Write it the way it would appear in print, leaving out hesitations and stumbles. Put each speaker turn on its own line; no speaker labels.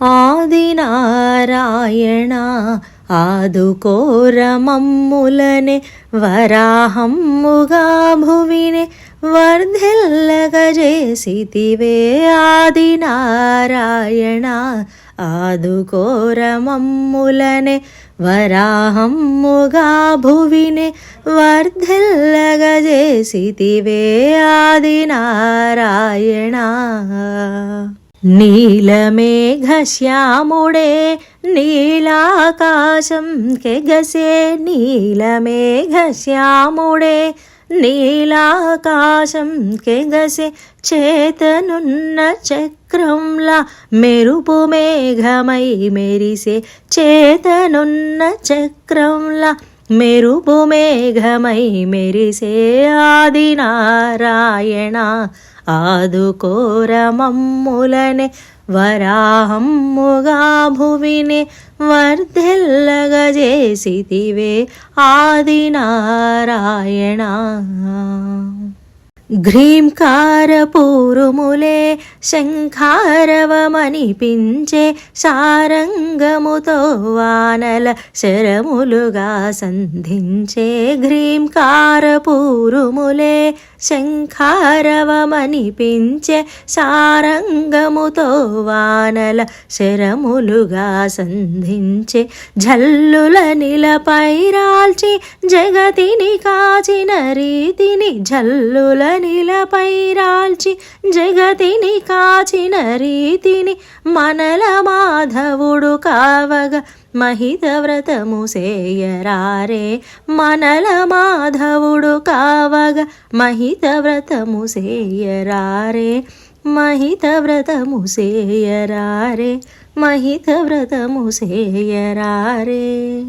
ఆదినారాయణ ఆదుకోరమమ్ములనే వరాహమ్ముగా భువినే వర్ధిల్లగజేసితివే. ఆదినారాయణ ఆదుకోరమమ్ములనే వరాహమ్ముగా భువినే వర్ధిల్లగజేసితివే. ఆదినారాయణ నీలమేఘశ్యాముడే నీలాకాశం కెగసే. నీలమేఘశ్యాముడే నీలాకాశం కెగసే. చేతనున్న చక్రంలా మెరుపు మేఘమై మెరిసే. చేతనున్న చక్రంలా మెరుపు మేఘమై మెరిసే. ఆదినారాయణ ఆదుకోరమమ్ములనే వరాహమ్ముగా భువినే వర్ధిల్లగజేసితివే. ఆదినారాయణ గ్రీంకారపూరుములే శంఖారవమనిపించే. సారంగముతో వానల శరములుగా సంధించే. గ్రీంకారపూరుములే శంఖారవమనిపించే. సారంగముతో వానల శరములుగా సంధించే. జల్లుల నిలపైరాల్చి జగతిని కాచిన రీతిని. జల్లుల నిలపైరాల్చి జగతిని కాచిన రీతిని. మనల మాధవుడు కావగా మహిత వ్రతము సేయరారే. మనల మాధవుడు కావగా మహిత వ్రతము సేయరారే. మహిత వ్రతము సేయరారే. మహిత వ్రతము సేయరారే.